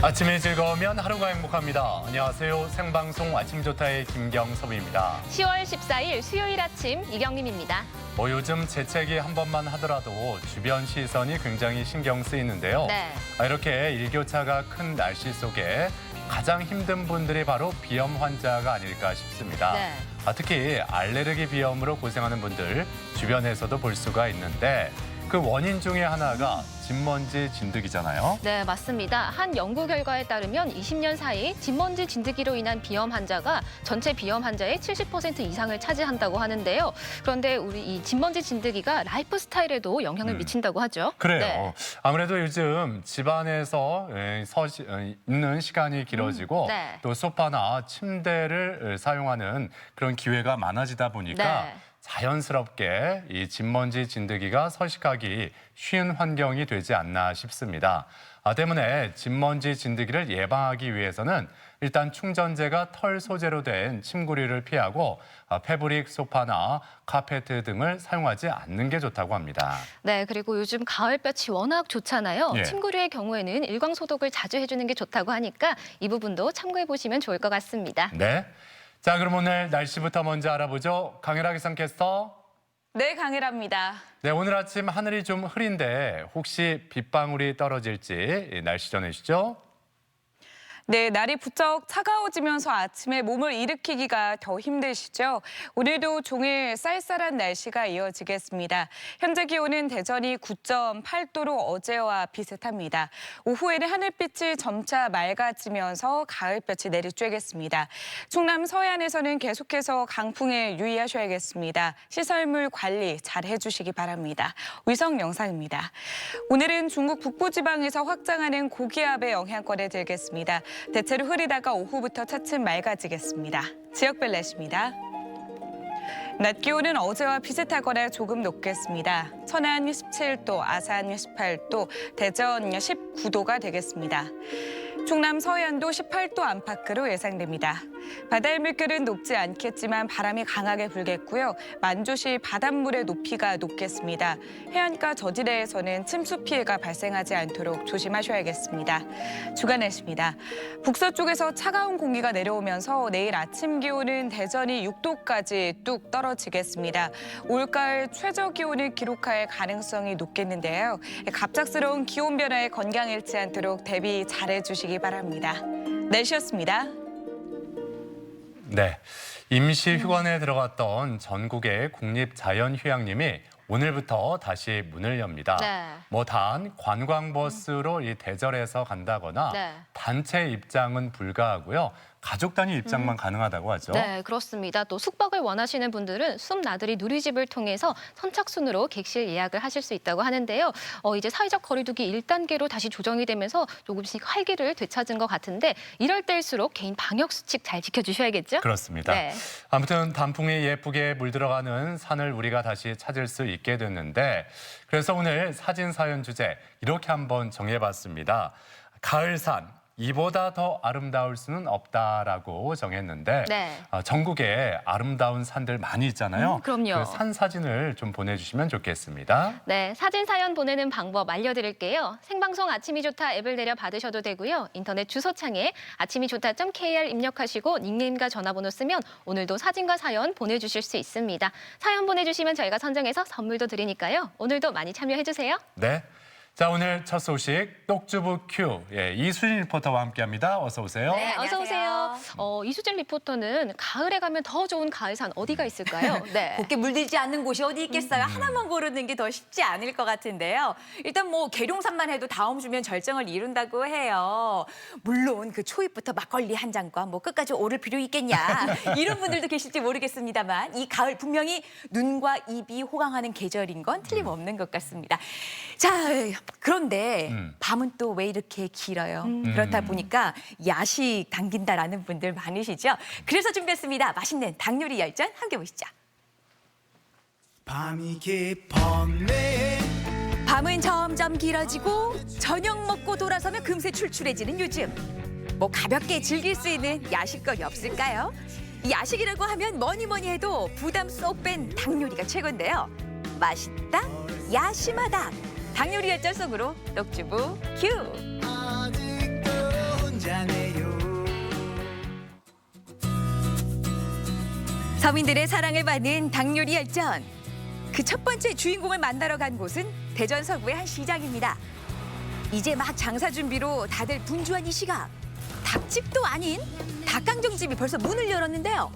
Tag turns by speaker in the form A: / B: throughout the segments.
A: 아침이 즐거우면 하루가 행복합니다. 안녕하세요. 생방송 아침 좋다의 김경섭입니다.
B: 10월 14일 수요일 아침 이경림입니다.
A: 요즘 재채기 한 번만 하더라도 주변 시선이 굉장히 신경 쓰이는데요.
B: 네.
A: 이렇게 일교차가 큰 날씨 속에 가장 힘든 분들이 바로 비염 환자가 아닐까 싶습니다.
B: 네.
A: 특히 알레르기 비염으로 고생하는 분들 주변에서도 볼 수가 있는데 그 원인 중에 하나가 진먼지 진드기잖아요.
B: 네, 맞습니다. 한 연구 결과에 따르면 20년 사이 진먼지 진드기로 인한 비염 환자가 전체 비염 환자의 70% 이상을 차지한다고 하는데요. 그런데 우리 이 진먼지 진드기가 라이프 스타일에도 영향을 미친다고 하죠.
A: 그래요.
B: 네.
A: 아무래도 요즘 집안에서 있는 시간이 길어지고
B: 네.
A: 또 소파나 침대를 사용하는 그런 기회가 많아지다 보니까
B: 네.
A: 자연스럽게 이 진먼지 진드기가 서식하기 쉬운 환경이 되지 않나 싶습니다. 때문에 진먼지 진드기를 예방하기 위해서는 일단 충전재가 털 소재로 된 침구류를 피하고 패브릭 소파나 카페트 등을 사용하지 않는 게 좋다고 합니다.
B: 네, 그리고 요즘 가을볕이 워낙 좋잖아요.
A: 예.
B: 침구류의 경우에는 일광 소독을 자주 해주는 게 좋다고 하니까 이 부분도 참고해 보시면 좋을 것 같습니다.
A: 네. 자, 그럼 오늘 날씨부터 먼저 알아보죠. 강혜라 기상캐스터.
C: 네, 강혜라입니다.
A: 네, 오늘 아침 하늘이 좀 흐린데 혹시 빗방울이 떨어질지 날씨 전해주시죠.
C: 네, 날이 부쩍 차가워지면서 아침에 몸을 일으키기가 더 힘드시죠? 오늘도 종일 쌀쌀한 날씨가 이어지겠습니다. 현재 기온은 대전이 9.8도로 어제와 비슷합니다. 오후에는 하늘빛이 점차 맑아지면서 가을볕이 내리쬐겠습니다. 충남 서해안에서는 계속해서 강풍에 유의하셔야겠습니다. 시설물 관리 잘 해주시기 바랍니다. 위성 영상입니다. 오늘은 중국 북부지방에서 확장하는 고기압의 영향권에 들겠습니다. 대체로 흐리다가 오후부터 차츰 맑아지겠습니다. 지역별 날씨입니다. 낮 기온은 어제와 비슷하거나 조금 높겠습니다. 천안 17도, 아산 18도, 대전 19도가 되겠습니다. 충남 서해안도 18도 안팎으로 예상됩니다. 바다의 물결은 높지 않겠지만 바람이 강하게 불겠고요. 만조시 바닷물의 높이가 높겠습니다. 해안가 저지대에서는 침수 피해가 발생하지 않도록 조심하셔야겠습니다. 주간 날씨입니다. 북서쪽에서 차가운 공기가 내려오면서 내일 아침 기온은 대전이 6도까지 뚝 떨어지겠습니다. 올가을 최저 기온을 기록할 가능성이 높겠는데요. 갑작스러운 기온 변화에 건강 잃지 않도록 대비 잘해주시기 바랍니다. 날씨였습니다.
A: 네, 임시 휴관에 들어갔던 전국의 국립자연휴양림이 오늘부터 다시 문을 엽니다.
B: 네.
A: 단 관광버스로 이 대절해서 간다거나
B: 네.
A: 단체 입장은 불가하고요. 가족 단위 입장만 가능하다고 하죠.
B: 네, 그렇습니다. 또 숙박을 원하시는 분들은 숲 나들이 누리집을 통해서 선착순으로 객실 예약을 하실 수 있다고 하는데요. 이제 사회적 거리두기 1단계로 다시 조정이 되면서 조금씩 활기를 되찾은 것 같은데 이럴 때일수록 개인 방역 수칙 잘 지켜주셔야겠죠?
A: 그렇습니다.
B: 네.
A: 아무튼 단풍이 예쁘게 물들어가는 산을 우리가 다시 찾을 수 있게 됐는데 그래서 오늘 사진 사연 주제 이렇게 한번 정해봤습니다. 가을산. 이보다 더 아름다울 수는 없다라고 정했는데
B: 네.
A: 전국에 아름다운 산들 많이 있잖아요.
B: 그럼요.
A: 그 산 사진을 좀 보내주시면 좋겠습니다.
B: 네, 사진 사연 보내는 방법 알려드릴게요. 생방송 아침이 좋다 앱을 내려 받으셔도 되고요. 인터넷 주소창에 아침이좋다.kr 입력하시고 닉네임과 전화번호 쓰면 오늘도 사진과 사연 보내주실 수 있습니다. 사연 보내주시면 저희가 선정해서 선물도 드리니까요. 오늘도 많이 참여해주세요.
A: 네. 자, 오늘 첫 소식 똑주부 큐 이수진 리포터와 함께합니다. 어서 오세요.
B: 네, 어서 오세요. 이수진 리포터는 가을에 가면 더 좋은 가을산 어디가 있을까요? 네.
D: 곱게 물들지 않는 곳이 어디 있겠어요. 하나만 고르는 게 더 쉽지 않을 것 같은데요. 일단 뭐 계룡산만 해도 다음 주면 절정을 이룬다고 해요. 물론 그 초입부터 막걸리 한 잔과 뭐 끝까지 오를 필요 있겠냐 이런 분들도 계실지 모르겠습니다만 이 가을 분명히 눈과 입이 호강하는 계절인 건 틀림없는 것 같습니다. 자, 그런데 밤은 또 왜 이렇게 길어요? 그렇다 보니까 야식 당긴다라는 분들 많으시죠? 그래서 준비했습니다. 맛있는 닭요리 열전 함께 보시죠.
E: 밤이 깊었네.
D: 밤은 점점 길어지고 저녁 먹고 돌아서면 금세 출출해지는 요즘. 뭐 가볍게 즐길 수 있는 야식거리 없을까요? 이 야식이라고 하면 뭐니 해도 부담 쏙 뺀 닭요리가 최고인데요. 맛있다, 야심하다. 닭요리 열전 속으로 떡주부 큐. 서민들의 사랑을 받는 닭 요리 열전. 그 첫 번째 주인공을 만나러 간 곳은 대전 서구의 한 시장입니다. 이제 막 장사 준비로 다들 분주한 이 시각. 닭집도 아닌 닭강정집이 벌써 문을 열었는데요.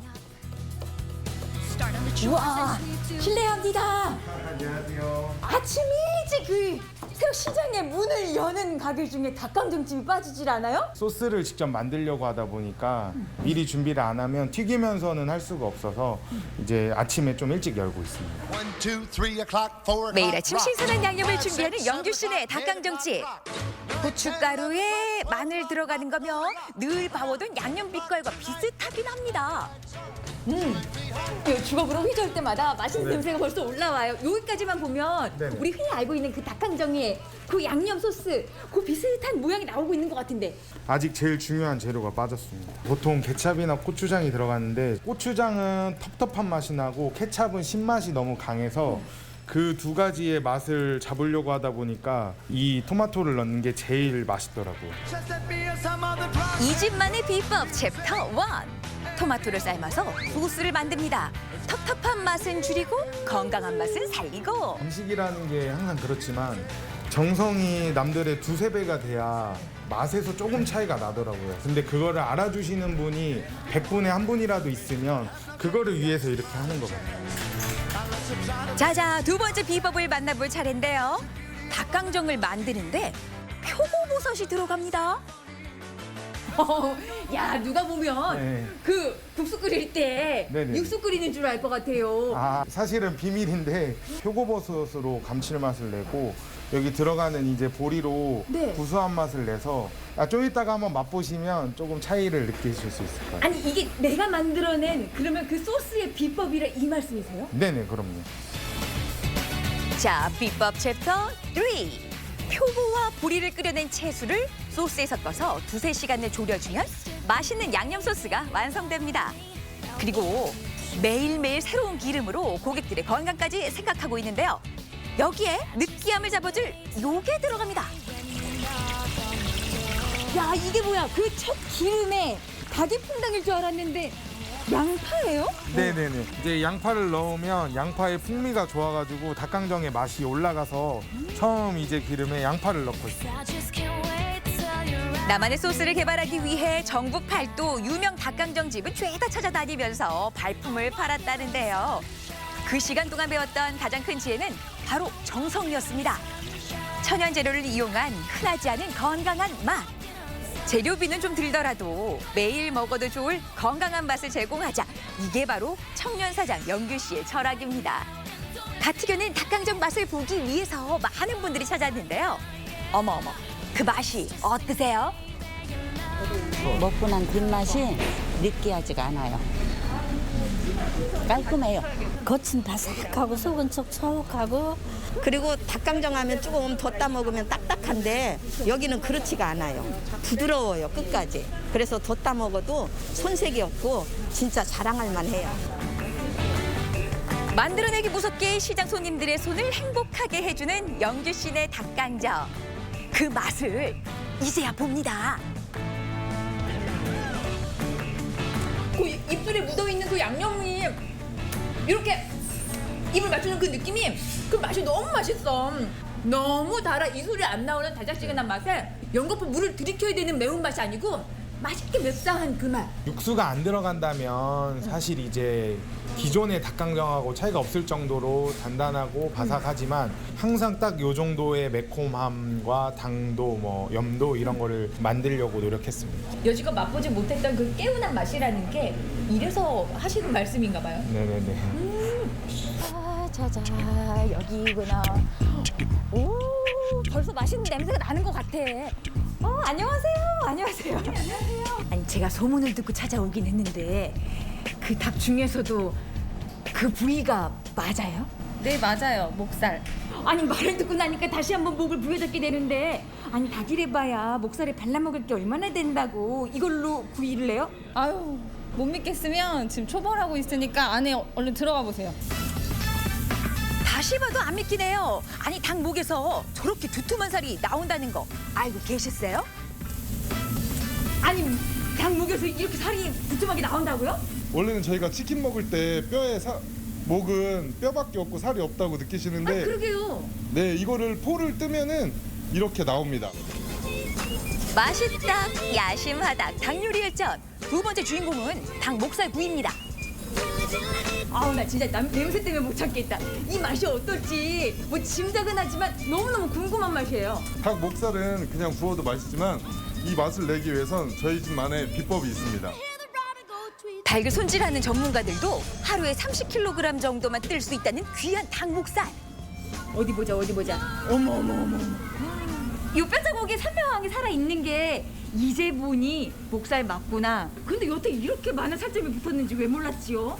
D: 우와, 실례합니다.
F: 안녕하세요.
D: 아침 일찍 새로 시장에 문을 여는 가게 중에 닭강정집이 빠지질 않아요?
F: 소스를 직접 만들려고 하다 보니까 미리 준비를 안 하면 튀기면서는 할 수가 없어서 이제 아침에 좀 일찍 열고 있습니다.
E: 1, 2, 3 o'clock, 4 o'clock.
D: 매일 아침 신선한 양념을
E: Five,
D: 준비하는
E: six,
D: 영규
E: seven
D: 씨네
E: o'clock,
D: 닭강정집.
E: 8 o'clock.
D: 고춧가루에 마늘 들어가는 거면 늘 봐오던 양념 빛깔과 비슷하긴 합니다. 주걱으로 휘저을 때마다 맛있는
F: 네.
D: 냄새가 벌써 올라와요. 여기까지만 보면
F: 네네.
D: 우리 흔히 알고 있는 그 닭강정의 그 양념 소스, 그 비슷한 모양이 나오고 있는 것 같은데.
F: 아직 제일 중요한 재료가 빠졌습니다. 보통 케찹이나 고추장이 들어가는데 고추장은 텁텁한 맛이 나고 케찹은 신맛이 너무 강해서 그 두 가지의 맛을 잡으려고 하다 보니까 이 토마토를 넣는 게 제일 맛있더라고요.
E: Just let me hear some of the drums.
D: 이 집만의 비법 챕터 1. 토마토를 삶아서 소스를 만듭니다. 텁텁한 맛은 줄이고 건강한 맛은 살리고.
F: 음식이라는 게 항상 그렇지만 정성이 남들의 두세 배가 돼야 맛에서 조금 차이가 나더라고요. 근데 그거를 알아주시는 분이 100분에 한 분이라도 있으면 그거를 위해서 이렇게 하는 것 같아요.
D: 자자, 두 번째 비법을 만나볼 차례인데요. 닭강정을 만드는데 표고버섯이 들어갑니다. 야, 누가 보면
F: 네.
D: 그 국수 끓일 때
F: 네네.
D: 육수 끓이는 줄 알 것 같아요.
F: 사실은 비밀인데 표고버섯으로 감칠맛을 내고 여기 들어가는 이제 보리로
D: 네.
F: 구수한 맛을 내서 좀 이따가 한번 맛보시면 조금 차이를 느끼실 수 있을 거예요.
D: 아니, 이게 내가 만들어낸 그러면 그 소스의 비법이라 이 말씀이세요?
F: 네네, 그럼요.
D: 자, 비법 챕터 3. 표고와 보리를 끓여낸 채수를 소스에 섞어서 2~3시간을 졸여주면 맛있는 양념 소스가 완성됩니다. 그리고 매일매일 새로운 기름으로 고객들의 건강까지 생각하고 있는데요. 여기에 느끼함을 잡아줄 요게 들어갑니다. 야, 이게 뭐야? 그 첫 기름에 닭이 퐁당일 줄 알았는데 양파예요?
F: 네네네. 이제 양파를 넣으면 양파의 풍미가 좋아가지고 닭강정의 맛이 올라가서 처음 이제 기름에 양파를 넣고 있어요.
D: 나만의 소스를 개발하기 위해 전국 팔도 유명 닭강정집을 죄다 찾아다니면서 발품을 팔았다는데요. 그 시간 동안 배웠던 가장 큰 지혜는 바로 정성이었습니다. 천연 재료를 이용한 흔하지 않은 건강한 맛. 재료비는 좀 들더라도 매일 먹어도 좋을 건강한 맛을 제공하자. 이게 바로 청년사장 영규 씨의 철학입니다. 다 튀겨낸 닭강정 맛을 보기 위해서 많은 분들이 찾았는데요. 어머어머, 그 맛이 어떠세요?
G: 먹고 난 뒷맛이 느끼하지가 않아요. 깔끔해요. 겉은 바삭하고 속은 촉촉하고
H: 그리고 닭강정 하면 조금 뒀다 먹으면 딱딱한데 여기는 그렇지가 않아요. 부드러워요, 끝까지. 그래서 뒀다 먹어도 손색이 없고 진짜 자랑할 만해요.
D: 만들어내기 무섭게 시장 손님들의 손을 행복하게 해주는 영규 씨네 닭강정. 그 맛을 이제야 봅니다.
I: 그 입술에 묻어있는 그 양념이 이렇게 입을 맞추는 그 느낌이 그 맛이 너무 맛있어. 너무 달아. 이 소리 안 나오는 달짝지근한 맛에 연거푸 물을 들이켜야 되는 매운맛이 아니고 맛있게 맵싸한 그 맛.
F: 육수가 안 들어간다면 사실 이제 기존의 닭강정하고 차이가 없을 정도로 단단하고 바삭하지만 항상 딱 요 정도의 매콤함과 당도, 뭐 염도 이런 거를 만들려고 노력했습니다.
I: 여지껏 맛보지 못했던 그 개운한 맛이라는 게 이래서 하시는 말씀인가 봐요.
F: 네네네.
D: 자자, 여기구나. 오, 벌써 맛있는 냄새가 나는 것 같아. 안녕하세요. 안녕하세요. 안녕하세요. 아니, 제가 소문을 듣고 찾아오긴 했는데 그 닭 중에서도 그 부위가 맞아요?
B: 네, 맞아요. 목살.
I: 아니, 말을 듣고 나니까 다시 한번 목을 부여잡게 되는데, 아니, 닭이래봐야 목살에 발라먹을 게 얼마나 된다고 이걸로 구이를 해요?
B: 아유, 못 믿겠으면 지금 초벌하고 있으니까 안에 얼른 들어가 보세요.
D: 다시 봐도 안 믿기네요. 아니, 닭 목에서 저렇게 두툼한 살이 나온다는 거 알고 계셨어요?
I: 아니, 닭 목에서 이렇게 살이 두툼하게 나온다고요?
F: 원래는 저희가 치킨 먹을 때 목은 뼈밖에 없고 살이 없다고 느끼시는데
I: 그러게요.
F: 네, 이거를 포를 뜨면은 이렇게 나옵니다.
D: 맛있다, 야심하다, 닭 요리 열전. 두 번째 주인공은 닭 목살 구이입니다.
I: 아우 나 진짜 냄새 때문에 못 참겠다. 이 맛이 어떨지 뭐 짐작은 하지만 너무너무 궁금한 맛이에요.
F: 닭 목살은 그냥 구워도 맛있지만 이 맛을 내기 위해선 저희 집만의 비법이 있습니다.
D: 닭을 손질하는 전문가들도 하루에 30kg 정도만 뜰 수 있다는 귀한 닭 목살.
I: 어디 보자. 어머. 이 뼈자국이 선명하게 살아있는 게 이제 보니 목살 맞구나. 근데 여태 이렇게 많은 살점이 붙었는지 왜 몰랐지요?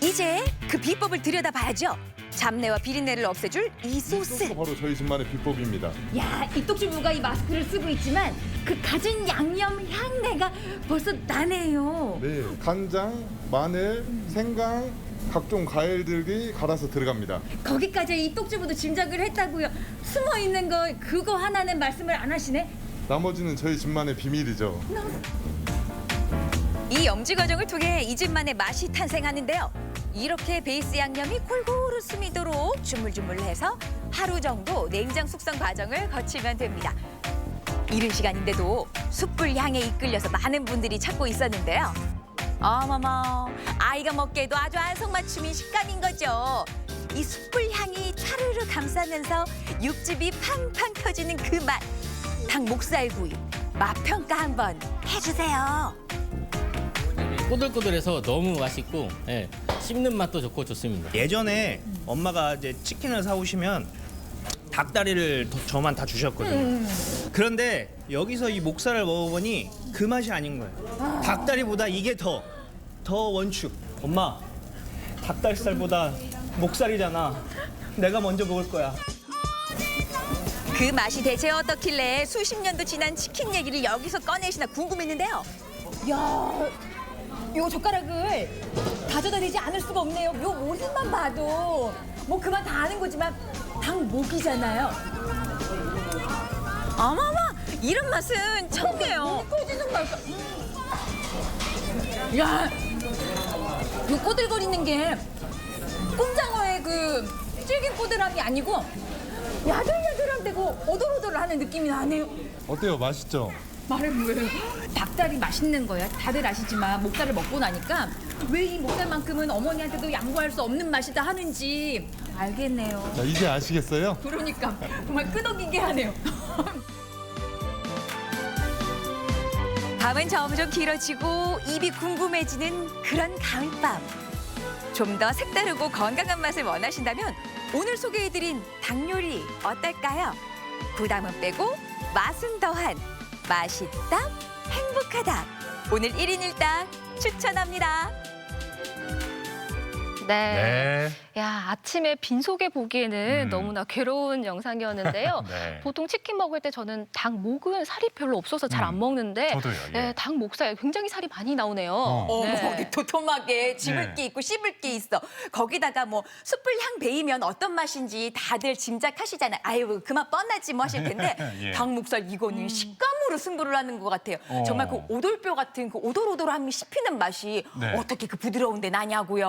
D: 이제 그 비법을 들여다봐야죠. 잡내와 비린내를 없애줄 이 소스.
F: 바로 저희 집만의 비법입니다.
I: 야, 이떡주부가 이 마스크를 쓰고 있지만 그 갖은 양념 향내가 벌써 나네요.
F: 네, 간장, 마늘, 생강, 각종 과일들이 갈아서 들어갑니다.
I: 거기까지 이떡주부도 짐작을 했다고요. 숨어 있는 거 그거 하나는 말씀을 안 하시네.
F: 나머지는 저희 집만의 비밀이죠.
D: 이 염지 과정을 통해 이 집만의 맛이 탄생하는데요. 이렇게 베이스 양념이 골고루 스미도록 주물주물해서 하루 정도 냉장 숙성 과정을 거치면 됩니다. 이른 시간인데도 숯불 향에 이끌려서 많은 분들이 찾고 있었는데요. 어머머, 아이가 먹기에도 아주 안성맞춤인 식감인 거죠. 이 숯불 향이 차르르 감싸면서 육즙이 팡팡 터지는 그 맛. 닭 목살구이 맛 평가 한번 해주세요.
J: 꼬들꼬들해서 너무 맛있고 예, 씹는 맛도 좋고 좋습니다.
K: 예전에 엄마가 이제 치킨을 사오시면 닭다리를 저만 다 주셨거든요. 그런데 여기서 이 목살을 먹어보니 그 맛이 아닌 거예요. 닭다리보다 이게 더 원축. 엄마, 닭다리살보다 목살이잖아. 내가 먼저 먹을 거야.
D: 그 맛이 대체 어떻길래 수십 년도 지난 치킨 얘기를 여기서 꺼내시나 궁금했는데요.
I: 야, 요 젓가락을 가져다 대지 않을 수가 없네요. 요 모습만 봐도 뭐 그만 다 아는 거지만 닭 목이잖아요.
D: 어머머, 이런 맛은 처음이에요.
I: 터지는 맛. 야, 요 꼬들거리는 게 꼼장어의 그 질긴 꼬들함이 아니고 야들야들한데고 오돌오돌하는 느낌이 나네요.
F: 어때요? 맛있죠?
I: 말을 뭐해요? 닭다리 맛있는 거야. 다들 아시지만 목살을 먹고 나니까 왜 이 목살만큼은 어머니한테도 양보할 수 없는 맛이다 하는지 알겠네요.
F: 자, 이제 아시겠어요?
I: 그러니까 정말 끄덕이게 하네요.
D: 밤은 점점 길어지고 입이 궁금해지는 그런 가을밤. 좀 더 색다르고 건강한 맛을 원하신다면 오늘 소개해드린 닭 요리 어떨까요? 부담은 빼고 맛은 더한 맛있다, 행복하다. 오늘 1인 1당 추천합니다.
B: 네. 야, 아침에 빈속에 보기에는 너무나 괴로운 영상이었는데요.
A: 네.
B: 보통 치킨 먹을 때 저는 닭 목은 살이 별로 없어서 잘 안 먹는데
A: 저도요. 예.
B: 네, 닭 목살 굉장히 살이 많이 나오네요.
D: 어머,
B: 네.
D: 도톰하게 집을
A: 네.
D: 게 있고 씹을 게 있어. 거기다가 뭐 숯불 향 배이면 어떤 맛인지 다들 짐작하시잖아요. 아유, 그만 뻔하지 뭐 하실 텐데
A: 예.
D: 닭목살 이거는 식감으로 승부를 하는 것 같아요.
A: 어.
D: 정말 그 오돌뼈 같은 그 오돌오돌함이 씹히는 맛이
A: 네.
D: 어떻게 그 부드러운데 나냐고요.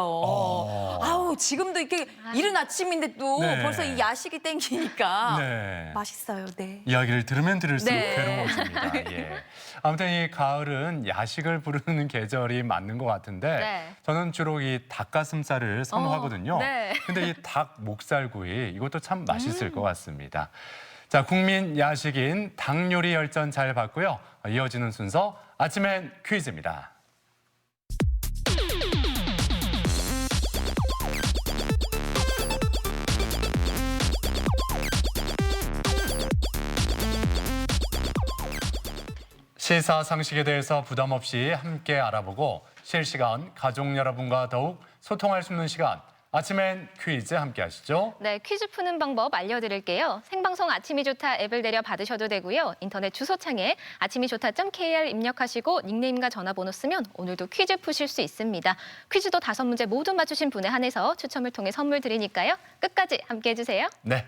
D: 아우, 지금도 이렇게 이른 아침인데 또
A: 네.
D: 벌써 이 야식이 땡기니까
A: 네.
D: 맛있어요. 네.
A: 이야기를 들으면 들을수록
B: 네.
A: 괴로워집니다. 예. 아무튼 이 가을은 야식을 부르는 계절이 맞는 것 같은데
B: 네.
A: 저는 주로 이 닭가슴살을 선호하거든요.
B: 네.
A: 근데 이 닭 목살구이 이것도 참 맛있을 것 같습니다. 자, 국민 야식인 닭 요리 열전 잘 봤고요. 이어지는 순서 아침엔 퀴즈입니다. 시사상식에 대해서 부담 없이 함께 알아보고 실시간 가족 여러분과 더욱 소통할 수 있는 시간. 아침엔 퀴즈 함께 하시죠.
B: 네, 퀴즈 푸는 방법 알려드릴게요. 생방송 아침이 좋다 앱을 내려 받으셔도 되고요. 인터넷 주소창에 아침이 좋다.kr 입력하시고 닉네임과 전화번호 쓰면 오늘도 퀴즈 푸실 수 있습니다. 퀴즈도 5문제 모두 맞추신 분에 한해서 추첨을 통해 선물 드리니까요. 끝까지 함께 해주세요.
A: 네.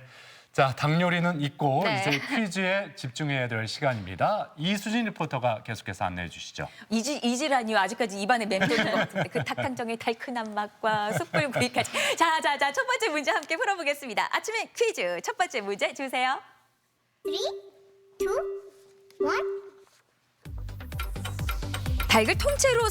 A: 자, 닭 요리는 있고
B: 네.
A: 이제 퀴즈에 집중해야 될 시간입니다. 이수진 리포터가 계속해서 안내해 주시죠.
D: 이지라니요. 아직까지 입안에 맴도는 것 같은데 그 닭강정의 달큰한 맛과 숯불구이까지. 자, 첫 번째 문제 함께 풀어보겠습니다. 아침에 퀴즈 첫 번째 문제 주세요.
L: 3, 2, 1.
D: 닭을 통째로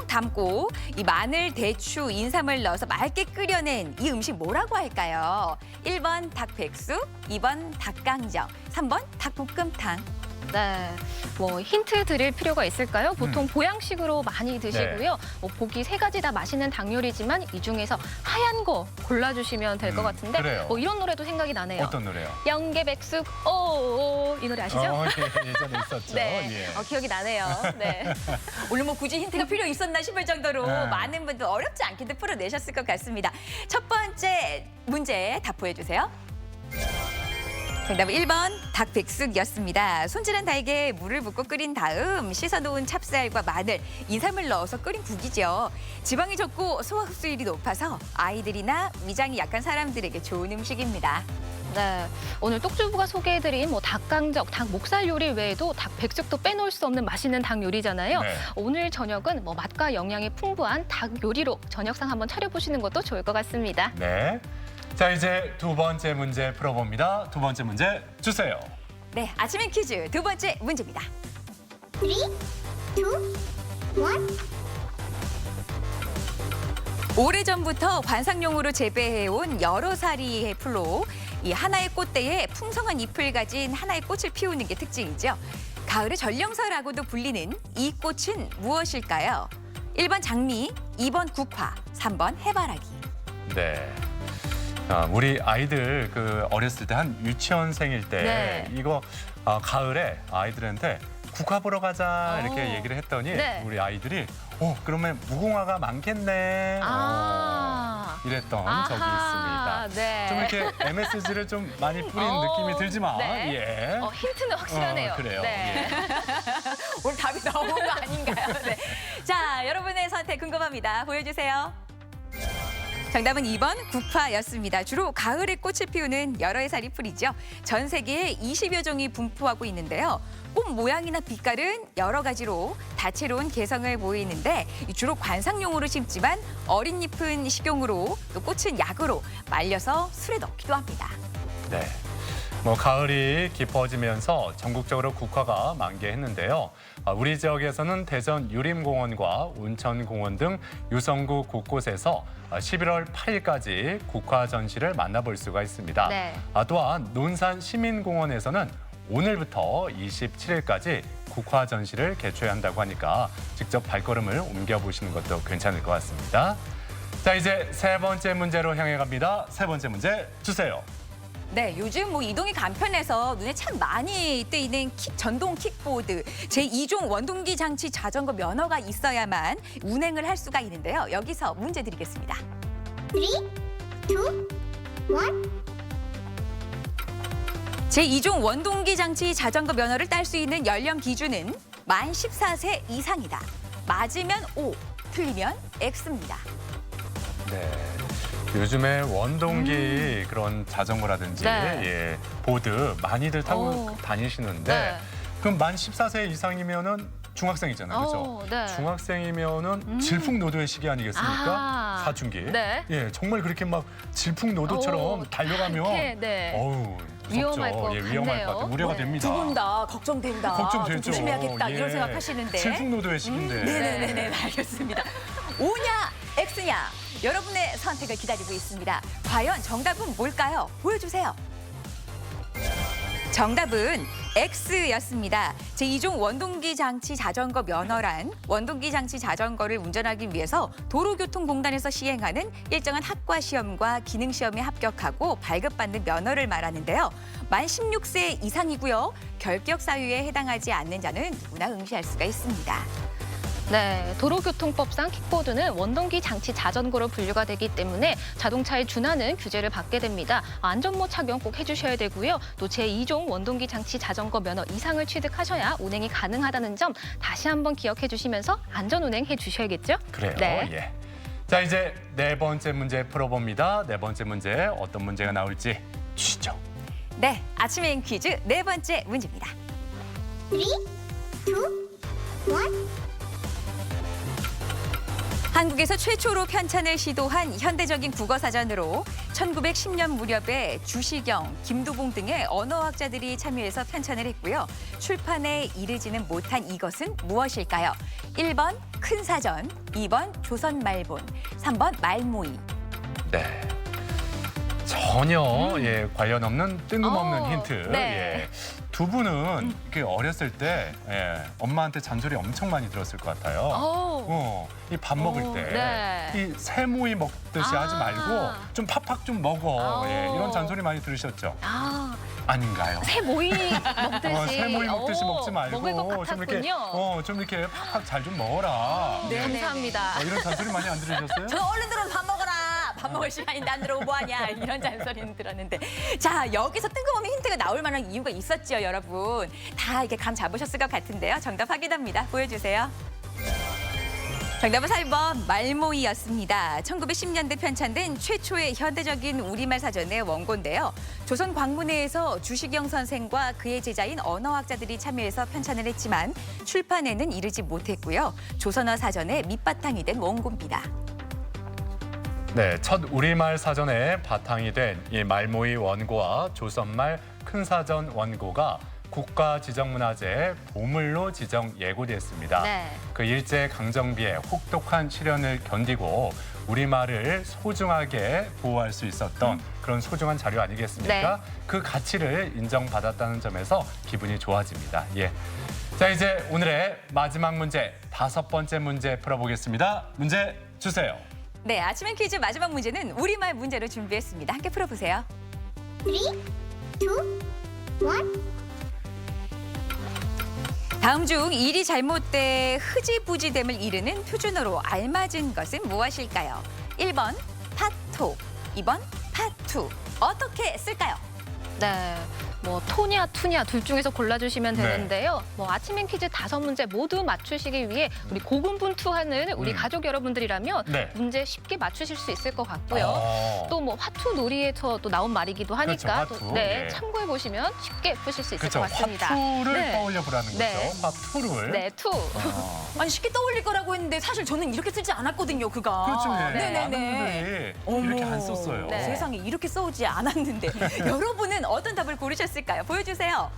D: 담고 이 마늘, 대추, 인삼을 넣어서 맑게 끓여낸 이 음식 뭐라고 할까요? 1번 닭백숙, 2번 닭강정, 3번 닭볶음탕.
B: 네, 뭐 힌트 드릴 필요가 있을까요? 보통 보양식으로 많이 드시고요. 뭐 보기 3가지 다 맛있는 닭 요리지만 이 중에서 하얀 거 골라주시면 될 것 같은데
A: 그래요.
B: 뭐 이런 노래도 생각이 나네요.
A: 어떤 노래요?
B: 영계백숙 오오 이 노래 아시죠?
A: 예, 예전에 있었죠.
B: 네,
A: 예.
B: 기억이 나네요. 네.
D: 오늘 뭐 굳이 힌트가 필요 있었나 싶을 정도로
A: 네.
D: 많은 분들 어렵지 않게도 풀어내셨을 것 같습니다. 첫 번째 문제 답보해 주세요. 정답은 1번 닭백숙이었습니다. 손질한 닭에 물을 붓고 끓인 다음 씻어놓은 찹쌀과 마늘, 인삼을 넣어서 끓인 국이죠. 지방이 적고 소화 흡수율이 높아서 아이들이나 위장이 약한 사람들에게 좋은 음식입니다.
B: 네, 오늘 똑주부가 소개해드린 뭐 닭강정, 닭 목살 요리 외에도 닭백숙도 빼놓을 수 없는 맛있는 닭 요리잖아요.
A: 네.
B: 오늘 저녁은 뭐 맛과 영양이 풍부한 닭 요리로 저녁상 한번 차려보시는 것도 좋을 것 같습니다.
A: 네. 자, 이제 두 번째 문제 풀어봅니다. 두 번째 문제 주세요.
D: 네, 아침엔 퀴즈 두 번째 문제입니다.
L: 3, 2, 1.
D: 오래전부터 관상용으로 재배해온 여러 사리의 풀로 이 하나의 꽃대에 풍성한 잎을 가진 하나의 꽃을 피우는 게 특징이죠. 가을의 전령사라고도 불리는 이 꽃은 무엇일까요? 1번 장미, 2번 국화, 3번 해바라기.
A: 네. 우리 아이들 그 어렸을 때 한 유치원생일 때
B: 네.
A: 이거 가을에 아이들한테 국화 보러 가자 이렇게 얘기를 했더니
B: 네.
A: 우리 아이들이 그러면 무궁화가 많겠네 이랬던 적이 있습니다.
B: 네.
A: 좀 이렇게 MSG를 좀 많이 뿌린 느낌이 들지만
B: 네.
A: 예.
B: 힌트는 확실하네요.
A: 그래요.
B: 네.
A: 예.
D: 오늘 답이 나온 거 아닌가요? 네. 자, 여러분의 선택 궁금합니다. 보여주세요. 정답은 2번 국화였습니다. 주로 가을에 꽃을 피우는 여러 해살이 풀이죠. 전 세계에 20여 종이 분포하고 있는데요. 꽃 모양이나 빛깔은 여러 가지로 다채로운 개성을 보이는데 주로 관상용으로 심지만 어린 잎은 식용으로 또 꽃은 약으로 말려서 술에 넣기도 합니다.
A: 네. 뭐 가을이 깊어지면서 전국적으로 국화가 만개했는데요. 우리 지역에서는 대전 유림공원과 운천공원 등 유성구 곳곳에서 11월 8일까지 국화 전시를 만나볼 수가 있습니다.
B: 네.
A: 또한 논산 시민공원에서는 오늘부터 27일까지 국화 전시를 개최한다고 하니까 직접 발걸음을 옮겨보시는 것도 괜찮을 것 같습니다. 자, 이제 세 번째 문제로 향해 갑니다. 세 번째 문제 주세요.
D: 네, 요즘 뭐 이동이 간편해서 눈에 참 많이 뜨이는 전동 킥보드, 제2종 원동기 장치 자전거 면허가 있어야만 운행을 할 수가 있는데요. 여기서 문제 드리겠습니다.
L: 3, 2, 1.
D: 제2종 원동기 장치 자전거 면허를 딸 수 있는 연령 기준은 만 14세 이상이다. 맞으면 O, 틀리면 X입니다.
A: 네. 요즘에 원동기 그런 자전거라든지
B: 네.
A: 예, 보드 많이들 타고
B: 오.
A: 다니시는데
B: 네.
A: 그럼 만 14세 이상이면은 중학생이잖아요. 그렇죠?
B: 네.
A: 중학생이면은 질풍노도의 시기 아니겠습니까?
B: 아하.
A: 사춘기.
B: 네.
A: 예, 정말 그렇게 막 질풍노도처럼
B: 오,
A: 달려가면
B: 이렇게, 네.
A: 어우, 무섭죠.
B: 위험할 것
A: 예, 위험할
B: 같네요.
A: 것 같아요. 우려가
B: 네.
A: 됩니다.
D: 두 분 다 걱정된다.
A: 걱정되죠.
D: 좀 조심해야겠다 이런
A: 예.
D: 생각하시는데.
A: 질풍노도의 시기인데.
D: 네네네, 알겠습니다. O냐 X냐 여러분의 선택을 기다리고 있습니다. 과연 정답은 뭘까요? 보여주세요. 정답은 X였습니다. 제2종 원동기 장치 자전거 면허란 원동기 장치 자전거를 운전하기 위해서 도로교통공단에서 시행하는 일정한 학과 시험과 기능 시험에 합격하고 발급받는 면허를 말하는데요. 만 16세 이상이고요. 결격 사유에 해당하지 않는 자는 누구나 응시할 수가 있습니다.
B: 네, 도로교통법상 킥보드는 원동기 장치 자전거로 분류가 되기 때문에 자동차에 준하는 규제를 받게 됩니다. 안전모 착용 꼭 해주셔야 되고요. 또 제2종 원동기 장치 자전거 면허 이상을 취득하셔야 운행이 가능하다는 점 다시 한번 기억해 주시면서 안전운행 해주셔야겠죠?
A: 그래요.
B: 네.
A: 예. 자, 이제 네 번째 문제 풀어봅니다. 네 번째 문제 어떤 문제가 나올지 주시죠.
D: 네, 아침엔 퀴즈 네 번째 문제입니다.
L: 3, 2, 1.
D: 한국에서 최초로 편찬을 시도한 현대적인 국어사전으로 1910년 무렵에 주시경, 김두봉 등의 언어학자들이 참여해서 편찬을 했고요. 출판에 이르지는 못한 이것은 무엇일까요? 1번 큰 사전, 2번 조선 말본, 3번 말모이.
A: 네. 전혀 예, 관련 없는 뜬금없는 힌트.
B: 네.
A: 예. 두 분은 이렇게 어렸을 때 예, 엄마한테 잔소리 엄청 많이 들었을 것 같아요. 이 밥 먹을 때
B: 네.
A: 이 새모이 먹듯이 하지 말고 좀 팍팍 좀 먹어. 예, 이런 잔소리 많이 들으셨죠?
B: 아,
A: 아닌가요?
B: 새 모이 먹듯이.
A: 새 모이 먹듯이 먹지 말고
B: 먹을 것
A: 좀 이렇게
B: 같았군요.
A: 좀 이렇게 팍팍 잘 좀 먹어라.
B: 네, 감사합니다.
A: 이런 잔소리 많이 안 들으셨어요?
D: 저는 얼른 들어서 밥 먹어라. 밥 먹을 시간인데 안 들어오고 뭐하냐. 이런 잔소리는 들었는데. 자, 여기서 뜬금없는 힌트가 나올 만한 이유가 있었죠, 여러분. 다 이렇게 감 잡으셨을 것 같은데요. 정답 확인합니다. 보여주세요. 정답은 4번 말모이였습니다. 1910년대 편찬된 최초의 현대적인 우리말 사전의 원고인데요. 조선 광문회에서 주시경 선생과 그의 제자인 언어학자들이 참여해서 편찬을 했지만 출판에는 이르지 못했고요. 조선어 사전의 밑바탕이 된 원고입니다.
A: 네, 첫 우리말 사전의 바탕이 된 이 말모이 원고와 조선말 큰사전 원고가 국가지정문화재 보물로 지정 예고됐습니다.
B: 네.
A: 그 일제 강점기의 혹독한 시련을 견디고 우리말을 소중하게 보호할 수 있었던 그런 소중한 자료 아니겠습니까?
B: 네.
A: 그 가치를 인정받았다는 점에서 기분이 좋아집니다. 예. 자, 이제 오늘의 마지막 문제, 5번째 문제 풀어보겠습니다. 문제 주세요.
D: 네, 아침엔 퀴즈 마지막 문제는 우리말 문제로 준비했습니다. 함께 풀어보세요.
L: 3, 2, 1.
D: 다음 중 일이 잘못돼 흐지부지됨을 이르는 표준어로 알맞은 것은 무엇일까요? 1번 파토, 2번 파투. 어떻게 쓸까요?
B: 네, 뭐 토냐 투냐 둘 중에서 골라주시면
A: 네.
B: 되는데요. 뭐 아침엔 퀴즈 5문제 모두 맞추시기 위해 우리 고군분투하는 우리 가족 여러분들이라면
A: 네.
B: 문제 쉽게 맞추실 수 있을 것 같고요. 또 뭐 화투 놀이에서 또 나온 말이기도 하니까
A: 그렇죠,
B: 또,
A: 화투.
B: 네,
A: 예.
B: 참고해 보시면 쉽게 푸실 수 있을
A: 그렇죠.
B: 것 같습니다.
A: 화투를
B: 네.
A: 떠올려 보라는 거죠.
B: 네.
A: 화투를.
B: 네, 투.
D: 아니 쉽게 떠올릴 거라고 했는데 사실 저는 이렇게 쓰지 않았거든요, 그거.
A: 그렇죠. 예.
D: 네네네.
A: 많은 분들이 이렇게 안 썼어요.
B: 네.
D: 세상에 이렇게 써오지 않았는데 여러분은 어떤 답을 고르셨을까요? 보여주세요.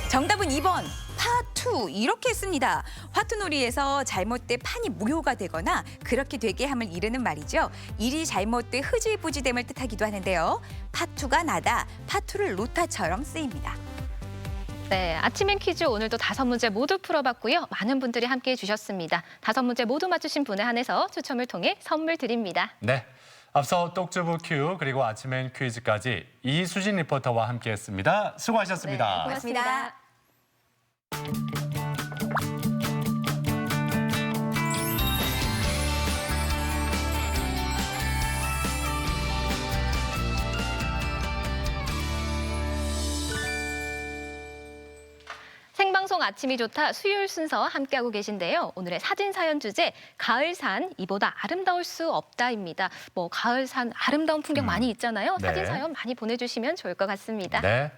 D: 정답은 2번 파투 이렇게 씁니다. 화투놀이에서 잘못돼 판이 무효가 되거나 그렇게 되게 함을 이르는 말이죠. 일이 잘못돼 흐지부지됨을 뜻하기도 하는데요. 파투가 나다, 파투를 놓다처럼 쓰입니다.
B: 네, 아침엔 퀴즈 오늘도 5문제 모두 풀어봤고요. 많은 분들이 함께해 주셨습니다. 5문제 모두 맞추신 분에 한해서 추첨을 통해 선물 드립니다.
A: 네. 앞서 똑주부 큐 그리고 아침엔 퀴즈까지 이수진 리포터와 함께했습니다. 수고하셨습니다.
B: 네, 고맙습니다. 생방송 아침이 좋다 수요일 순서 함께하고 계신데요. 오늘의 사진 사연 주제 가을산 이보다 아름다울 수 없다입니다. 뭐 가을산 아름다운 풍경 많이 있잖아요.
A: 네.
B: 사진 사연 많이 보내주시면 좋을 것 같습니다.
A: 네.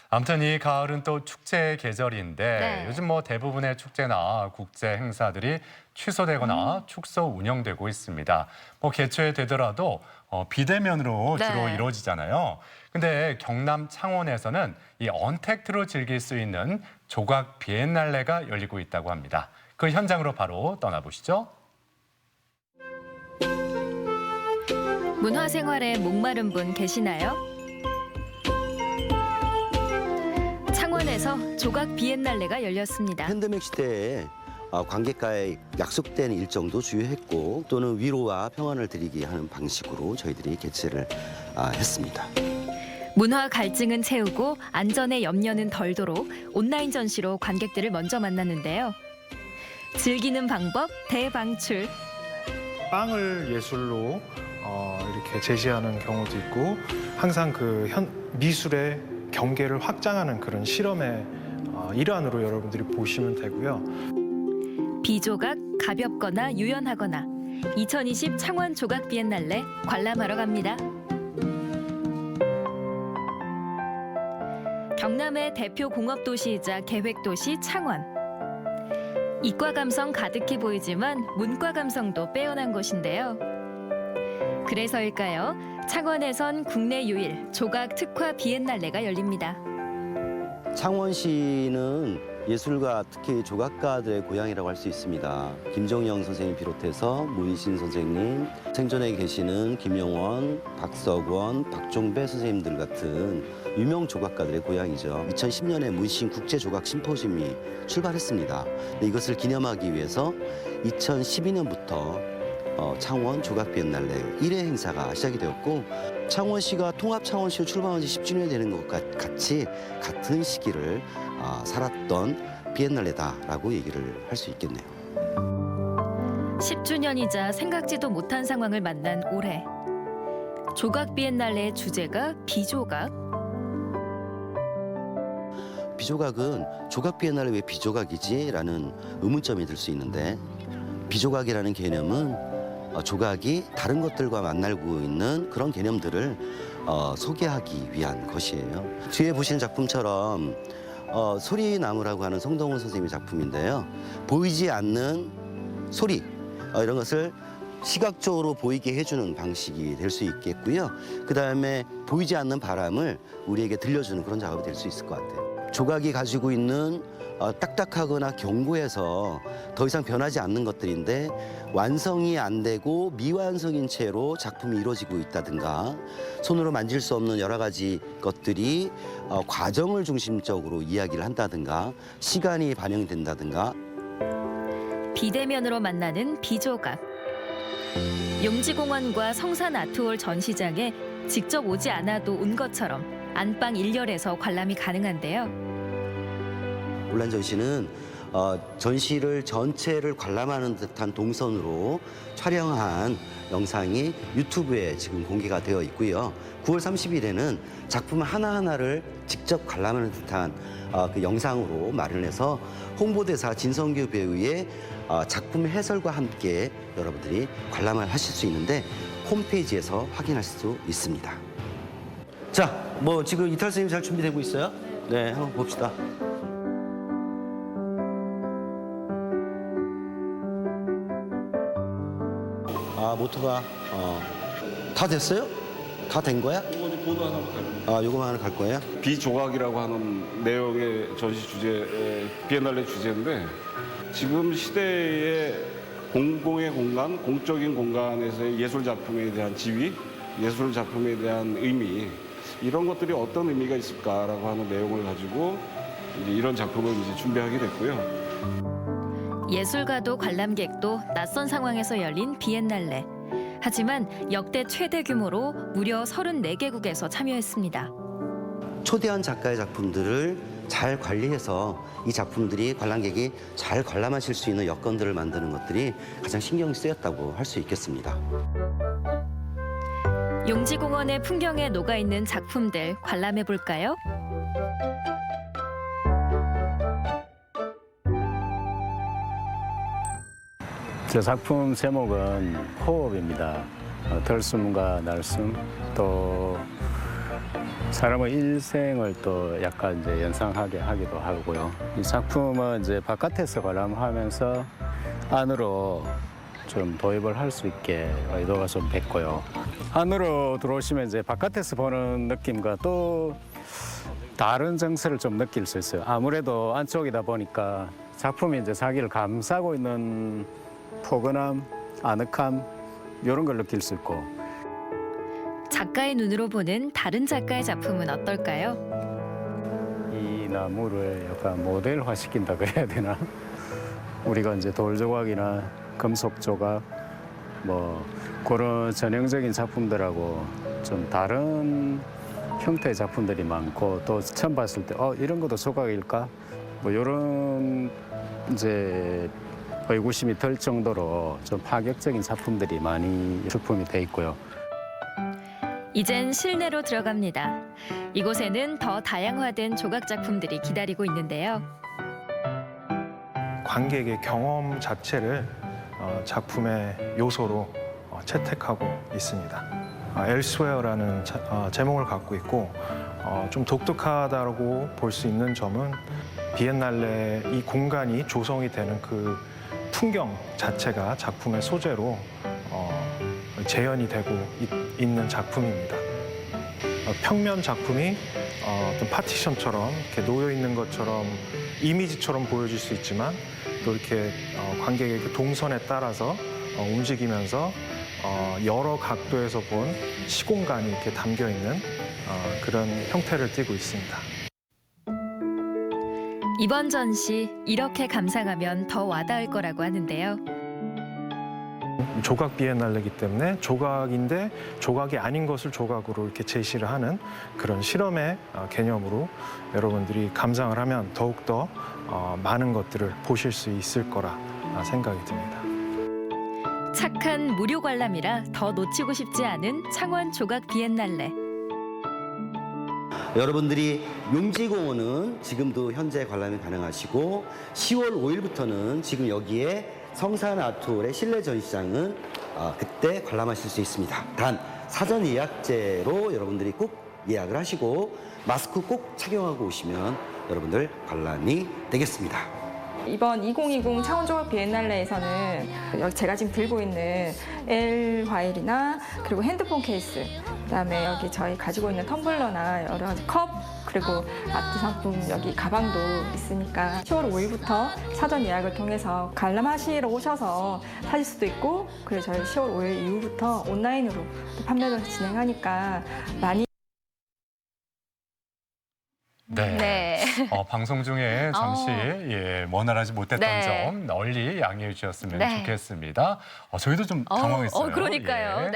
A: 아무튼 이 가을은 또 축제의 계절인데
B: 네.
A: 요즘 뭐 대부분의 축제나 국제 행사들이 취소되거나 축소 운영되고 있습니다. 뭐 개최 되더라도 비대면으로
B: 네.
A: 주로 이루어지잖아요. 근데 경남 창원에서는 이 언택트로 즐길 수 있는 조각 비엔날레가 열리고 있다고 합니다. 그 현장으로 바로 떠나보시죠.
B: 문화생활에 목마른 분 계시나요? 창원에서 조각 비엔날레가 열렸습니다.
M: 팬데믹 시대에 관객과의 약속된 일정도 주의했고 또는 위로와 평안을 드리기 하는 방식으로 저희들이 개최를 했습니다.
B: 문화 갈증은 채우고 안전의 염려는 덜도록 온라인 전시로 관객들을 먼저 만났는데요. 즐기는 방법 대방출.
N: 빵을 예술로 이렇게 제시하는 경우도 있고 항상 그 미술의 경계를 확장하는 그런 실험의 일환으로 여러분들이 보시면 되고요.
B: 비조각, 가볍거나 유연하거나 2020 창원 조각 비엔날레 관람하러 갑니다.
O: 경남의 대표 공업도시이자 계획도시 창원. 이과 감성 가득해 보이지만 문과 감성도 빼어난 곳인데요. 그래서일까요? 창원에선 국내 유일 조각 특화 비엔날레가 열립니다.
M: 창원시는 예술가, 특히 조각가들의 고향이라고 할 수 있습니다. 김정영 선생님 비롯해서 문신 선생님, 생전에 계시는 김영원, 박석원, 박종배 선생님들 같은 유명 조각가들의 고향이죠. 2010년에 문신 국제 조각 심포지움이 출발했습니다. 이것을 기념하기 위해서 2012년부터 창원 조각 비엔날레 1회 행사가 시작이 되었고, 창원시가 통합 창원시로 출범한 지 10주년이 되는 것과 같이 같은 시기를 살았던 비엔날레다라고 얘기를 할 수 있겠네요.
O: 10주년이자 생각지도 못한 상황을 만난 올해. 조각 비엔날레의 주제가 비조각.
M: 비조각은 조각 비엔날레 왜 비조각이지? 라는 의문점이 들 수 있는데, 비조각이라는 개념은 조각이 다른 것들과 만나고 있는 그런 개념들을 소개하기 위한 것이에요. 뒤에 보시는 작품처럼 소리나무라고 하는 송동훈 선생님의 작품인데요. 보이지 않는 소리, 이런 것을 시각적으로 보이게 해주는 방식이 될 수 있겠고요. 그다음에 보이지 않는 바람을 우리에게 들려주는 그런 작업이 될 수 있을 것 같아요. 조각이 가지고 있는 딱딱하거나 견고해서 더 이상 변하지 않는 것들인데, 완성이 안 되고 미완성인 채로 작품이 이루어지고 있다든가, 손으로 만질 수 없는 여러 가지 것들이 과정을 중심적으로 이야기를 한다든가, 시간이 반영된다든가.
O: 비대면으로 만나는 비조각. 용지공원과 성산 아트홀 전시장에 직접 오지 않아도 온 것처럼 안방 1열에서 관람이 가능한데요.
M: 온라인 전시는 전시를 전체를 관람하는 듯한 동선으로 촬영한 영상이 유튜브에 지금 공개가 되어 있고요. 9월 30일에는 작품 하나하나를 직접 관람하는 듯한 그 영상으로 마련해서 홍보대사 진성규 배우의 작품 해설과 함께 여러분들이 관람을 하실 수 있는데, 홈페이지에서 확인할 수 있습니다. 자, 지금 이탈 선생님 잘 준비되고 있어요? 네, 한번 봅시다. 모터가 다 됐어요? 다 된 거야?
P: 이거는 보도 하나 갈 거예요.
M: 요거만 하나 갈 거예요?
P: 비조각이라고 하는 내용의 전시 주제, 비엔날레 주제인데, 지금 시대의 공공의 공간, 공적인 공간에서의 예술 작품에 대한 지위, 예술 작품에 대한 의미, 이런 것들이 어떤 의미가 있을까라고 하는 내용을 가지고 이제 이런 작품을 이제 준비하게 됐고요.
O: 예술가도 관람객도 낯선 상황에서 열린 비엔날레. 하지만 역대 최대 규모로 무려 34개국에서 참여했습니다.
M: 초대한 작가의 작품들을 잘 관리해서 이 작품들이 관람객이 잘 관람하실 수 있는 여건들을 만드는 것들이 가장 신경이 쓰였다고 할 수 있겠습니다.
O: 용지공원의 풍경에 녹아있는 작품들 관람해 볼까요?
Q: 제 작품 제목은 호흡입니다. 들숨과 날숨, 또 사람의 일생을 또 약간 이제 연상하게 하기도 하고요. 이 작품은 이제 바깥에서 관람하면서 안으로 좀 도입을 할 수 있게 의도가 좀 됐고요. 안으로 들어오시면 이제 바깥에서 보는 느낌과 또 다른 정서를 좀 느낄 수 있어요. 아무래도 안쪽이다 보니까 작품이 이제 자기를 감싸고 있는 포근함, 아늑함, 이런 걸 느낄 수 있고.
O: 작가의 눈으로 보는 다른 작가의 작품은 어떨까요?
Q: 이 나무를 약간 모델화 시킨다 그래야 되나? 우리가 이제 돌 조각이나 금속 조각, 그런 전형적인 작품들하고 좀 다른 형태의 작품들이 많고, 또 처음 봤을 때 이런 것도 조각일까? 이런 이제 의구심이 들 정도로 좀 파격적인 작품들이 많이 출품이 돼 있고요.
O: 이젠 실내로 들어갑니다. 이곳에는 더 다양화된 조각 작품들이 기다리고 있는데요.
N: 관객의 경험 자체를 작품의 요소로 채택하고 있습니다. Elsewhere라는 제목을 갖고 있고, 좀 독특하다고 볼 수 있는 점은 비엔날레 이 공간이 조성이 되는 그 풍경 자체가 작품의 소재로 재현이 되고 있는 작품입니다. 평면 작품이 어떤 파티션처럼 이렇게 놓여 있는 것처럼 이미지처럼 보여질 수 있지만 또 이렇게 관객의 그 동선에 따라서 움직이면서 여러 각도에서 본 시공간이 이렇게 담겨 있는 그런 형태를 띠고 있습니다.
O: 이번 전시 이렇게 감상하면 더 와닿을 거라고 하는데요.
N: 조각 비엔날레이기 때문에 조각인데 조각이 아닌 것을 조각으로 이렇게 제시를 하는 그런 실험의 개념으로 여러분들이 감상을 하면 더욱더 많은 것들을 보실 수 있을 거라 생각이 듭니다.
O: 착한 무료 관람이라 더 놓치고 싶지 않은 창원 조각 비엔날레.
M: 여러분들이 용지공원은 지금도 현재 관람이 가능하시고 10월 5일부터는 지금 여기에 성산 아트홀의 실내 전시장은 그때 관람하실 수 있습니다. 단 사전 예약제로 여러분들이 꼭 예약을 하시고 마스크 꼭 착용하고 오시면 여러분들 관람이 되겠습니다.
R: 이번 2020 창원조각 비엔날레에서는 제가 지금 들고 있는 L 과일이나 그리고 핸드폰 케이스, 그다음에 여기 저희 가지고 있는 텀블러나 여러 가지 컵, 그리고 아트 상품 여기 가방도 있으니까 10월 5일부터 사전 예약을 통해서 관람하시러 오셔서 사실 수도 있고, 그리고 저희 10월 5일 이후부터 온라인으로 판매도 진행하니까 많이.
A: 네. 방송 중에 잠시 원활하지 못했던 점 널리 양해해 주셨으면 좋겠습니다. 저희도 좀 당황했어요.
B: 그러니까요.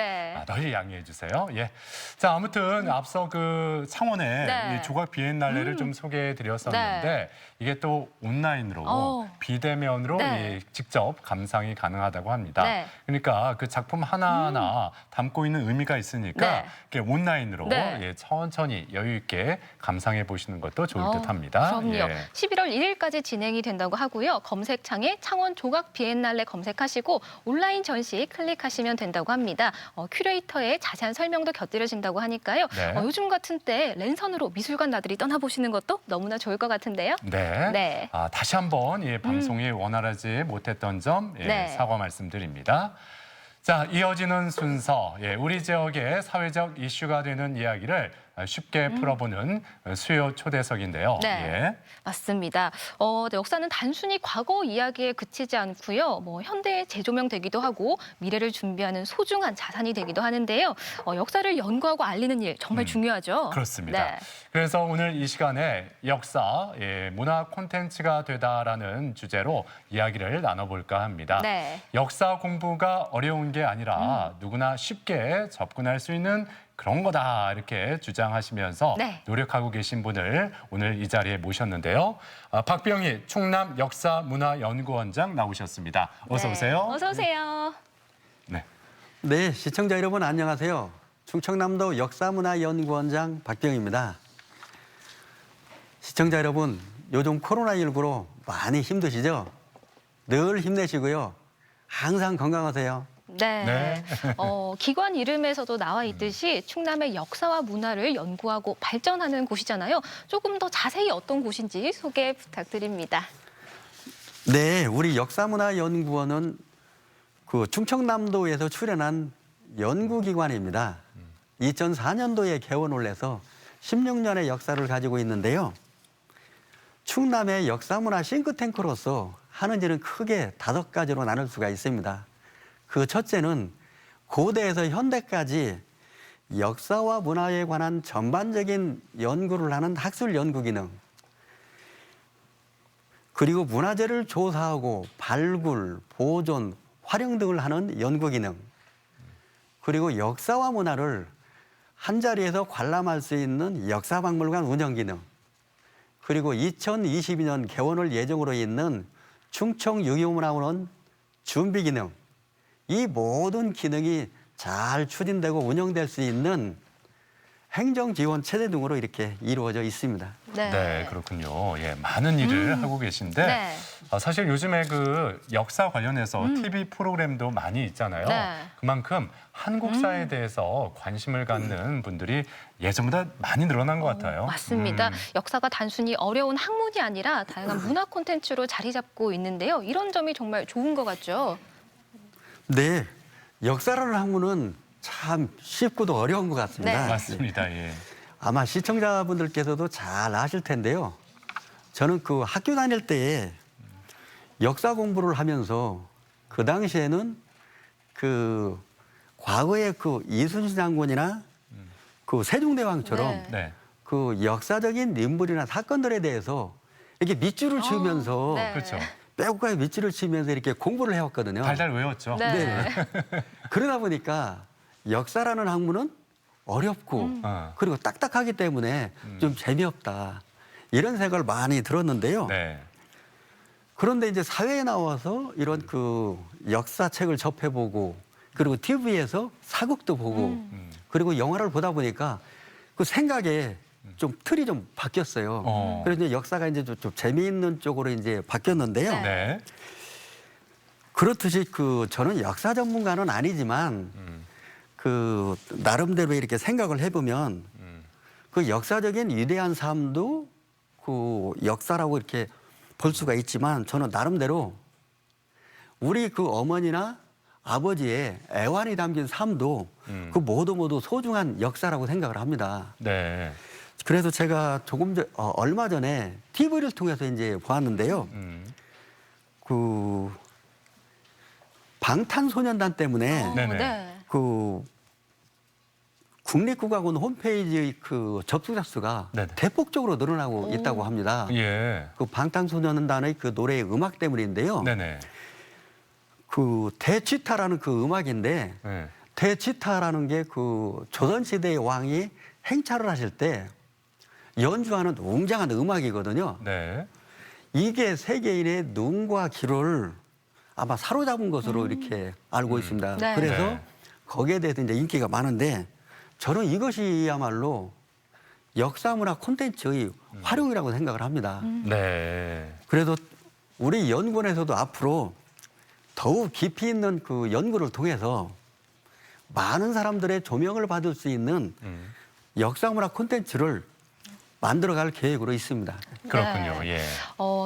A: 널리 양해해 주세요. 자, 아무튼 앞서 그 창원의 이 조각 비엔날레를 좀 소개해 드렸었는데 이게 또 온라인으로 비대면으로 직접 감상이 가능하다고 합니다. 그러니까 그 작품 하나하나 담고 있는 의미가 있으니까 이렇게 온라인으로 천천히 여유 있게 감상해 보시는 것도 좋을 듯합니다.
B: 그럼요. 11월 1일까지 진행이 된다고 하고요. 검색창에 창원 조각 비엔날레 검색하시고 온라인 전시 클릭하시면 된다고 합니다. 큐레이터의 자세한 설명도 곁들여진다고 하니까요. 요즘 같은 때 랜선으로 미술관 나들이 떠나보시는 것도 너무나 좋을 것 같은데요. 다시 한번 방송이 원활하지 못했던 점 사과 말씀드립니다. 자, 이어지는 순서, 우리 지역의 사회적 이슈가 되는 이야기를 쉽게 풀어보는 수요 초대석인데요. 맞습니다. 역사는 단순히 과거 이야기에 그치지 않고요. 현대에 재조명되기도 하고 미래를 준비하는 소중한 자산이 되기도 하는데요. 역사를 연구하고 알리는 일 정말 중요하죠.
A: 그렇습니다. 그래서 오늘 이 시간에 역사, 문화 콘텐츠가 되다라는 주제로 이야기를 나눠볼까 합니다. 역사 공부가 어려운 게 아니라 누구나 쉽게 접근할 수 있는 그런 거다 이렇게 주장하시면서 노력하고 계신 분을 오늘 이 자리에 모셨는데요. 박병희 충남역사문화연구원장 나오셨습니다. 어서 오세요.
B: 어서 오세요.
S: 네, 시청자 여러분 안녕하세요. 충청남도 역사문화연구원장 박병희입니다. 시청자 여러분, 요즘 코로나19로 많이 힘드시죠? 늘 힘내시고요. 항상 건강하세요.
B: 기관 이름에서도 나와 있듯이 충남의 역사와 문화를 연구하고 발전하는 곳이잖아요. 조금 더 자세히 어떤 곳인지 소개 부탁드립니다.
S: 네, 우리 역사문화연구원은 그 충청남도에서 출연한 연구기관입니다. 2004년도에 개원을 해서 16년의 역사를 가지고 있는데요. 충남의 역사문화 싱크탱크로서 하는 일은 크게 5가지로 나눌 수가 있습니다. 그 첫째는 고대에서 현대까지 역사와 문화에 관한 전반적인 연구를 하는 학술 연구 기능, 그리고 문화재를 조사하고 발굴, 보존, 활용 등을 하는 연구 기능, 그리고 역사와 문화를 한자리에서 관람할 수 있는 역사박물관 운영 기능, 그리고 2022년 개원을 예정으로 있는 충청6.25문화원원 준비 기능, 이 모든 기능이 잘 추진되고 운영될 수 있는 행정 지원 체제 등으로 이렇게 이루어져 있습니다.
A: 네, 그렇군요. 예, 많은 일을 하고 계신데
B: 네.
A: 사실 요즘에 그 역사 관련해서 TV 프로그램도 많이 있잖아요.
B: 네.
A: 그만큼 한국사에 대해서 관심을 갖는 분들이 예전보다 많이 늘어난 것 같아요.
B: 맞습니다. 역사가 단순히 어려운 학문이 아니라 다양한 문화 콘텐츠로 자리 잡고 있는데요. 이런 점이 정말 좋은 것 같죠.
S: 네, 역사라는 학문은 참 쉽고도 어려운 것 같습니다.
B: 네.
A: 맞습니다. 예.
S: 아마 시청자분들께서도 잘 아실 텐데요. 저는 그 학교 다닐 때에 역사 공부를 하면서 그 당시에는 그 과거의 그 이순신 장군이나 그 세종대왕처럼
A: 네.
S: 그 역사적인 인물이나 사건들에 대해서 이렇게 밑줄을 치면서
B: 네.
A: 그렇죠.
S: 빼곡하게 밑줄을 치면서 이렇게 공부를 해왔거든요.
A: 달달 외웠죠.
B: 네.
S: 그러다 보니까 역사라는 학문은 어렵고 그리고 딱딱하기 때문에 좀 재미없다. 이런 생각을 많이 들었는데요.
A: 네.
S: 그런데 이제 사회에 나와서 이런 그 역사책을 접해보고 그리고 TV에서 사극도 보고 그리고 영화를 보다 보니까 그 생각에 좀 틀이 좀 바뀌었어요. 그래서 이제 역사가 이제 좀 재미있는 쪽으로 이제 바뀌었는데요.
A: 네.
S: 그렇듯이 그 저는 역사 전문가는 아니지만 그 나름대로 이렇게 생각을 해보면 그 역사적인 위대한 삶도 그 역사라고 이렇게 볼 수가 있지만 저는 나름대로 우리 그 어머니나 아버지의 애환이 담긴 삶도 그 모두 소중한 역사라고 생각을 합니다.
A: 네.
S: 그래서 제가 얼마 전에 TV를 통해서 이제 보았는데요. 그 방탄소년단 때문에
A: 네네.
S: 그 국립국악원 홈페이지 그 접속자 수가
A: 네네.
S: 대폭적으로 늘어나고 있다고 합니다.
A: 예.
S: 그 방탄소년단의 그 노래의 음악 때문인데요.
A: 네네.
S: 그 대치타라는 그 음악인데
A: 네.
S: 대치타라는 게 그 조선시대의 왕이 행차를 하실 때 연주하는 웅장한 음악이거든요.
A: 네.
S: 이게 세계인의 눈과 귀를 아마 사로잡은 것으로 이렇게 알고 있습니다.
B: 네.
S: 그래서
A: 네.
S: 거기에 대해서 이제 인기가 많은데 저는 이것이야말로 역사문화 콘텐츠의 활용이라고 생각을 합니다.
A: 네.
S: 그래서 우리 연구원에서도 앞으로 더욱 깊이 있는 그 연구를 통해서 많은 사람들의 조명을 받을 수 있는 역사문화 콘텐츠를 만들어갈 계획으로 있습니다.
A: 그렇군요. 예.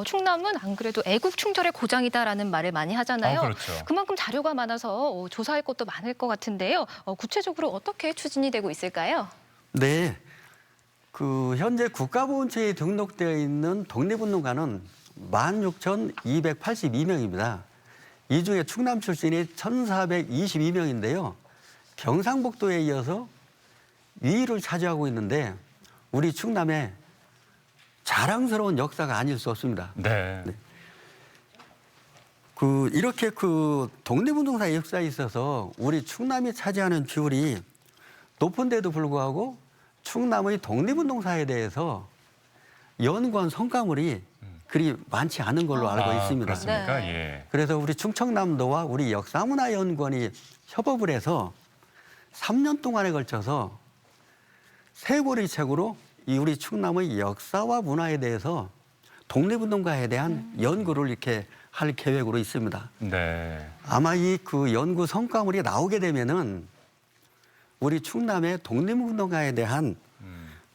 B: 충남은 안 그래도 애국 충절의 고장이다라는 말을 많이 하잖아요.
A: 그렇죠.
B: 그만큼 자료가 많아서 조사할 것도 많을 것 같은데요. 구체적으로 어떻게 추진이 되고 있을까요?
S: 네. 그 현재 국가보훈처에 등록되어 있는 독립운동가는 16,282명입니다. 이 중에 충남 출신이 1,422명인데요. 경상북도에 이어서 2위를 차지하고 있는데 우리 충남의 자랑스러운 역사가 아닐 수 없습니다.
A: 네.
S: 그 이렇게 그 독립운동사 역사에 있어서 우리 충남이 차지하는 비율이 높은데도 불구하고 충남의 독립운동사에 대해서 연구한 성과물이 그리 많지 않은 걸로 알고 있습니다.
A: 그렇습니까?
B: 네.
A: 예.
S: 그래서 우리 충청남도와 우리 역사문화연구원이 협업을 해서 3년 동안에 걸쳐서 세 권의 책으로 이 우리 충남의 역사와 문화에 대해서 독립운동가에 대한 연구를 이렇게 할 계획으로 있습니다.
A: 네.
S: 아마 이 그 연구 성과물이 나오게 되면은 우리 충남의 독립운동가에 대한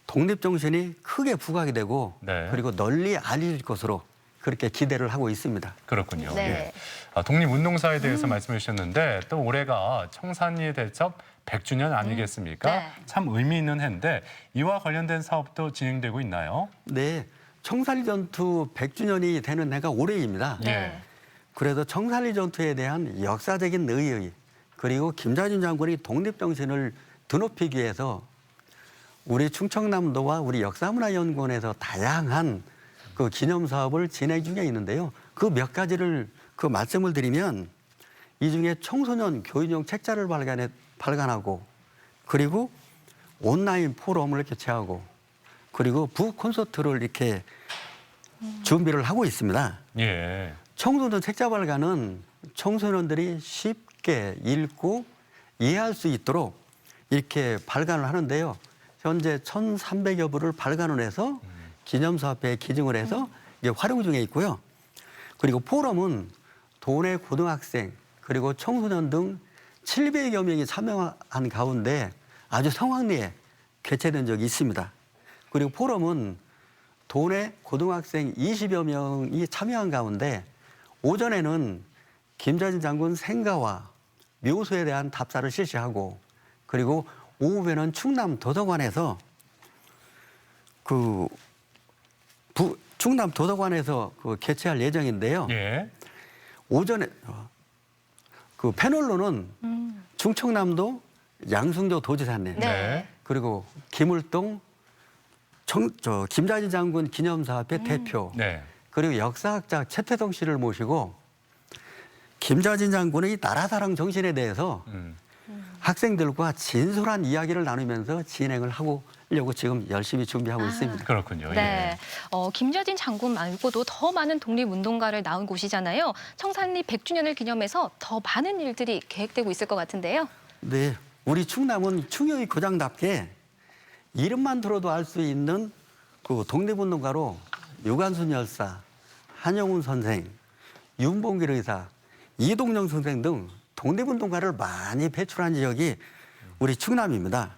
S: 독립정신이 크게 부각이 되고
A: 네.
S: 그리고 널리 알릴 것으로 그렇게 기대를 하고 있습니다.
A: 그렇군요.
B: 네.
A: 예. 독립운동사에 대해서 말씀해 주셨는데 또 올해가 청산리 대첩 100주년 아니겠습니까?
B: 네.
A: 참 의미 있는 해인데 이와 관련된 사업도 진행되고 있나요?
S: 네, 청산리 전투 100주년이 되는 해가 올해입니다.
A: 예.
S: 그래서 청산리 전투에 대한 역사적인 의의 그리고 김자준 장군이 독립정신을 드높이기 위해서 우리 충청남도와 우리 역사문화연구원에서 다양한 그 기념사업을 진행 중에 있는데요. 그 몇 가지를 그 말씀을 드리면 이 중에 청소년 교육용 책자를 발간하고 그리고 온라인 포럼을 개최하고 그리고 북 콘서트를 이렇게 준비를 하고 있습니다.
A: 예.
S: 청소년 책자 발간은 청소년들이 쉽게 읽고 이해할 수 있도록 이렇게 발간을 하는데요. 현재 1,300여 부를 발간을 해서 기념사업회에 기증을 해서 이게 활용 중에 있고요. 그리고 포럼은 도내 고등학생 그리고 청소년 등 700여 명이 참여한 가운데 아주 성황리에 개최된 적이 있습니다. 그리고 포럼은 도내 고등학생 20여 명이 참여한 가운데 오전에는 김자진 장군 생가와 묘소에 대한 답사를 실시하고 그리고 오후에는 충남 도서관에서 충남 도서관에서 개최할 예정인데요.
A: 예.
S: 오전에 그 패널로는 충청남도 양승조 도지사님
A: 네.
S: 그리고 김을동 김자진 장군 기념사업회 대표
A: 네.
S: 그리고 역사학자 최태성 씨를 모시고 김자진 장군의 나라사랑 정신에 대해서 학생들과 진솔한 이야기를 나누면서 진행을 하려고 지금 열심히 준비하고 있습니다.
A: 그렇군요.
B: 네. 김자진 장군 말고도 더 많은 독립운동가를 낳은 곳이잖아요. 청산리 100주년을 기념해서 더 많은 일들이 계획되고 있을 것 같은데요.
S: 네. 우리 충남은 충효의 고장답게 이름만 들어도 알 수 있는 그 독립운동가로 유관순 열사, 한영훈 선생, 윤봉길 의사, 이동영 선생 등 독립운동가를 많이 배출한 지역이 우리 충남입니다.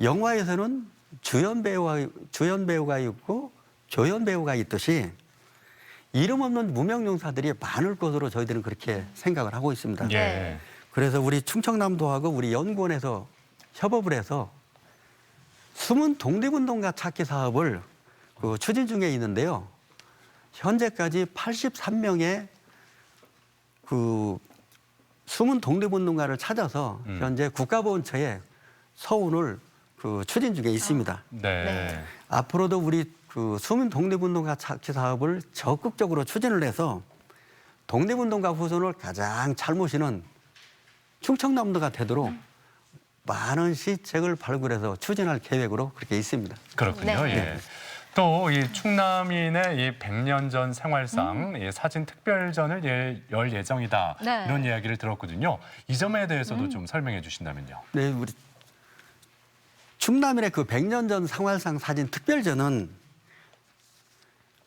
S: 영화에서는 주연 배우가 있고 조연 배우가 있듯이 이름 없는 무명용사들이 많을 것으로 저희들은 그렇게 생각을 하고 있습니다.
A: 예.
S: 그래서 우리 충청남도하고 우리 연구원에서 협업을 해서 숨은 독립운동가 찾기 사업을 추진 중에 있는데요. 현재까지 83명의 숨은 독립운동가를 찾아서 현재 국가보훈처에 서운을 추진 중에 있습니다.
A: 네.
S: 앞으로도 우리 숨은 독립운동가 찾기 사업을 적극적으로 추진을 해서 독립운동가 후손을 가장 잘 모시는 충청남도가 되도록 많은 시책을 발굴해서 추진할 계획으로 그렇게 있습니다.
A: 그렇군요.
B: 네.
A: 예. 또 이 충남인의 이 100년 전 생활상 이 사진 특별전을 열 예정이다.
B: 네.
A: 이런 이야기를 들었거든요. 이 점에 대해서도 좀 설명해 주신다면요.
S: 네, 우리 충남인의 그 100년 전 생활상 사진 특별전은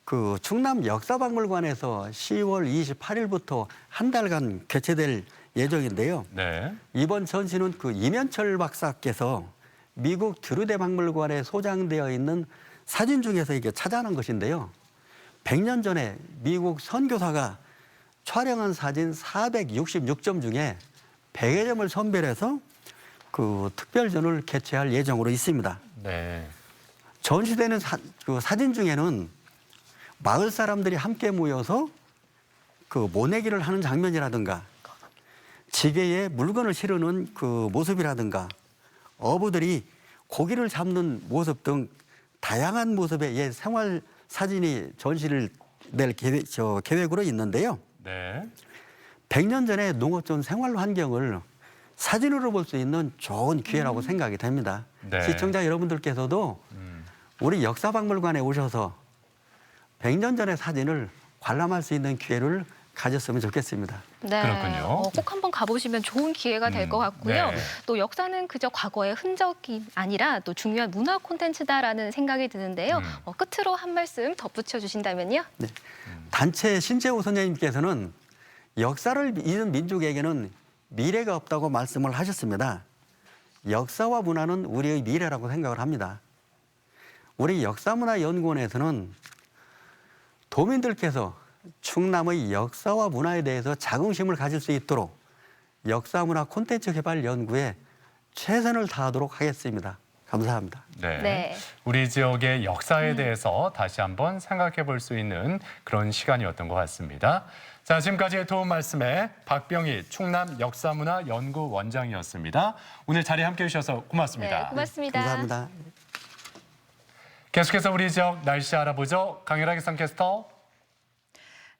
S: 그 충남 역사박물관에서 10월 28일부터 한 달간 개최될 예정인데요.
A: 네.
S: 이번 전시는 그 이면철 박사께서 미국 드루데 박물관에 소장되어 있는 사진 중에서 이게 찾아낸 것인데요. 100년 전에 미국 선교사가 촬영한 사진 466점 중에 100여 점을 선별해서 그 특별전을 개최할 예정으로 있습니다.
A: 네.
S: 전시되는 사진 중에는 마을 사람들이 함께 모여서 그 모내기를 하는 장면이라든가 지게에 물건을 실으는 그 모습이라든가 어부들이 고기를 잡는 모습 등 다양한 모습의 옛 생활 사진이 전시를 낼 계획으로 있는데요.
A: 네.
S: 100년 전의 농어촌 생활 환경을 사진으로 볼 수 있는 좋은 기회라고 생각이 됩니다.
A: 네.
S: 시청자 여러분들께서도 우리 역사박물관에 오셔서 100년 전의 사진을 관람할 수 있는 기회를 가졌으면 좋겠습니다.
B: 네.
A: 그렇군요.
B: 꼭 한번 가보시면 좋은 기회가 될 것 같고요.
A: 네.
B: 또 역사는 그저 과거의 흔적이 아니라 또 중요한 문화 콘텐츠다라는 생각이 드는데요. 끝으로 한 말씀 덧붙여 주신다면요.
S: 네. 단체 신재호 선생님께서는 역사를 잊은 민족에게는 미래가 없다고 말씀을 하셨습니다. 역사와 문화는 우리의 미래라고 생각을 합니다. 우리 역사문화연구원에서는 도민들께서 충남의 역사와 문화에 대해서 자긍심을 가질 수 있도록 역사문화 콘텐츠 개발 연구에 최선을 다하도록 하겠습니다. 감사합니다.
A: 네.
B: 네.
A: 우리 지역의 역사에 대해서 다시 한번 생각해 볼 수 있는 그런 시간이었던 것 같습니다. 자, 지금까지 도움 말씀에 박병희 충남 역사문화연구원장이었습니다. 오늘 자리에 함께해 주셔서 고맙습니다.
B: 네, 고맙습니다.
S: 감사합니다.
A: 계속해서 우리 지역 날씨 알아보죠. 강일하 기상캐스터.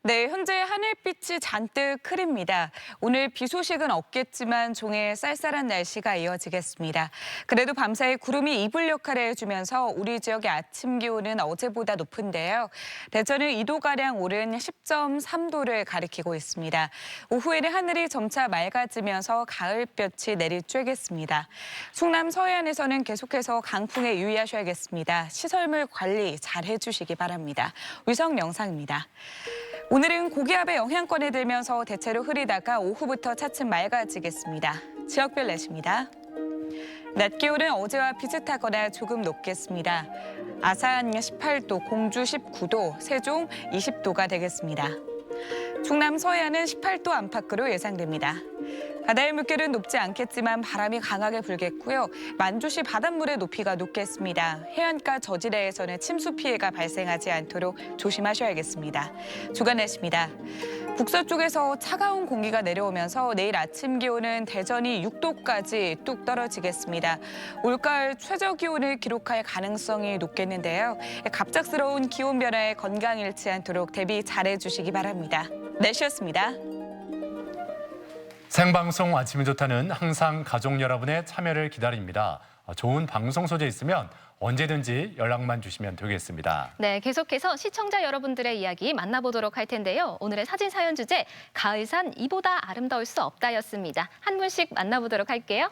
C: 네, 현재 하늘빛이 잔뜩 흐립니다. 오늘 비 소식은 없겠지만 종일 쌀쌀한 날씨가 이어지겠습니다. 그래도 밤사이 구름이 이불 역할을 해주면서 우리 지역의 아침 기온은 어제보다 높은데요. 대전은 2도가량 오른 10.3도를 가리키고 있습니다. 오후에는 하늘이 점차 맑아지면서 가을볕이 내리쬐겠습니다. 충남 서해안에서는 계속해서 강풍에 유의하셔야겠습니다. 시설물 관리 잘 해주시기 바랍니다. 위성 영상입니다. 오늘은 고기압의 영향권에 들면서 대체로 흐리다가 오후부터 차츰 맑아지겠습니다. 지역별 날씨입니다. 낮 기온은 어제와 비슷하거나 조금 높겠습니다. 아산 18도, 공주 19도, 세종 20도가 되겠습니다. 충남 서해안은 18도 안팎으로 예상됩니다. 바다의 물결은 높지 않겠지만 바람이 강하게 불겠고요. 만주시 바닷물의 높이가 높겠습니다. 해안가 저지대에서는 침수 피해가 발생하지 않도록 조심하셔야겠습니다. 주간 날씨입니다. 북서쪽에서 차가운 공기가 내려오면서 내일 아침 기온은 대전이 6도까지 뚝 떨어지겠습니다. 올가을 최저 기온을 기록할 가능성이 높겠는데요. 갑작스러운 기온 변화에 건강 잃지 않도록 대비 잘해주시기 바랍니다. 날씨였습니다.
A: 생방송 아침이 좋다는 항상 가족 여러분의 참여를 기다립니다. 좋은 방송 소재 있으면 언제든지 연락만 주시면 되겠습니다.
B: 네, 계속해서 시청자 여러분들의 이야기 만나보도록 할 텐데요. 오늘의 사진 사연 주제, 가을산 이보다 아름다울 수 없다였습니다. 한 분씩 만나보도록 할게요.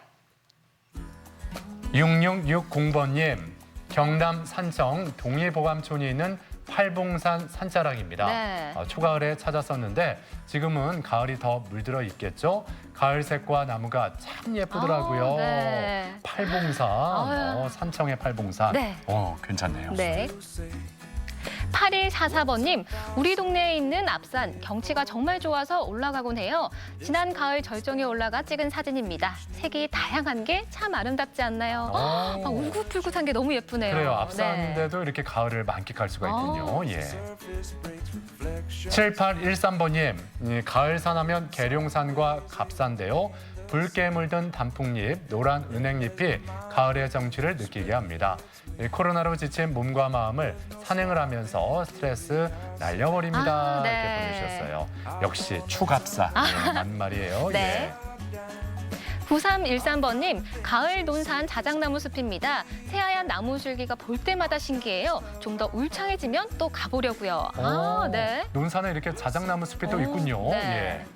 A: 6660번님, 경남 산청 동일보감촌이 있는 팔봉산 산자락입니다.
B: 네.
A: 초가을에 찾았었는데 지금은 가을이 더 물들어 있겠죠? 가을색과 나무가 참 예쁘더라고요.
B: 네.
A: 팔봉산, 산청의 팔봉산.
B: 네.
A: 괜찮네요.
B: 네. 8144번님, 우리 동네에 있는 앞산, 경치가 정말 좋아서 올라가곤 해요. 지난 가을 절정에 올라가 찍은 사진입니다. 색이 다양한 게 참 아름답지 않나요? 막 울긋불긋한 게 너무 예쁘네요.
A: 그래요. 앞산인데도 이렇게 가을을 만끽할 수가 있군요. 예. 7813번님, 가을산 하면 계룡산과 갑산인데요. 붉게 물든 단풍잎, 노란 은행잎이 가을의 정취를 느끼게 합니다. 코로나로 지친 몸과 마음을 산행을 하면서 스트레스 날려버립니다.
B: 네.
A: 이렇게 보내주셨어요. 역시 추갑산 맞는 말이에요.
B: 네.
A: 예.
B: 9313번님, 가을 논산 자작나무 숲입니다. 새하얀 나무 줄기가 볼 때마다 신기해요. 좀 더 울창해지면 또 가보려고요. 네.
A: 논산에 이렇게 자작나무 숲이 또 있군요.
B: 네.
A: 예.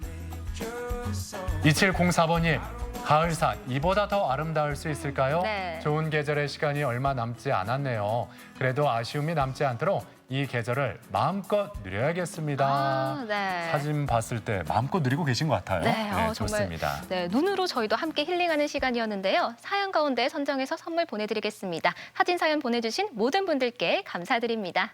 A: 2704번님, 가을산 이보다 더 아름다울 수 있을까요?
B: 네.
A: 좋은 계절의 시간이 얼마 남지 않았네요. 그래도 아쉬움이 남지 않도록 이 계절을 마음껏 누려야겠습니다.
B: 네.
A: 사진 봤을 때 마음껏 누리고 계신 것 같아요.
B: 네,
A: 좋습니다.
B: 정말, 네, 눈으로 저희도 함께 힐링하는 시간이었는데요. 사연 가운데 선정해서 선물 보내드리겠습니다. 사진 사연 보내주신 모든 분들께 감사드립니다.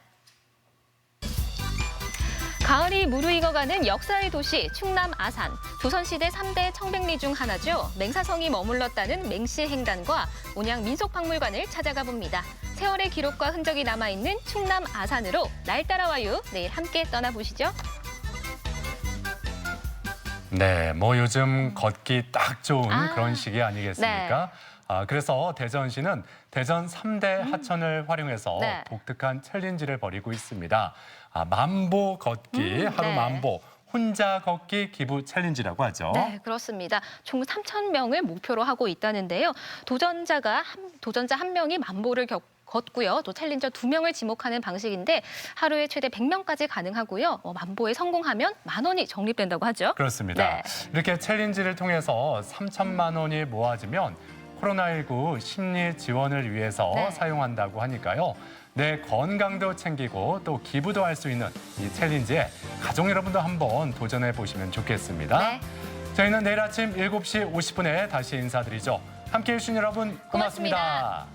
B: 가을이 무르익어가는 역사의 도시 충남 아산. 조선시대 3대 청백리 중 하나죠. 맹사성이 머물렀다는 맹시행단과 온양 민속박물관을 찾아가 봅니다. 세월의 기록과 흔적이 남아있는 충남 아산으로 날 따라와요. 내일 함께 떠나보시죠.
A: 네, 요즘 걷기 딱 좋은 그런 시기 아니겠습니까?
B: 네.
A: 그래서 대전시는 대전 3대 하천을 활용해서
B: 네.
A: 독특한 챌린지를 벌이고 있습니다. 만보 걷기, 하루
B: 네.
A: 만보, 혼자 걷기 기부 챌린지라고 하죠.
B: 네, 그렇습니다. 총 3,000명을 목표로 하고 있다는데요. 도전자 한 명이 만보를 걷고요. 또 챌린저 2명을 지목하는 방식인데 하루에 최대 100명까지 가능하고요. 만보에 성공하면 10,000원이 적립된다고 하죠.
A: 그렇습니다.
B: 네.
A: 이렇게 챌린지를 통해서 3,000만 원이 모아지면 코로나19 심리 지원을 위해서
B: 네.
A: 사용한다고 하니까요. 내 건강도 챙기고 또 기부도 할 수 있는 이 챌린지에 가족 여러분도 한번 도전해 보시면 좋겠습니다.
B: 네.
A: 저희는 내일 아침 7시 50분에 다시 인사드리죠. 함께해 주신 여러분 고맙습니다.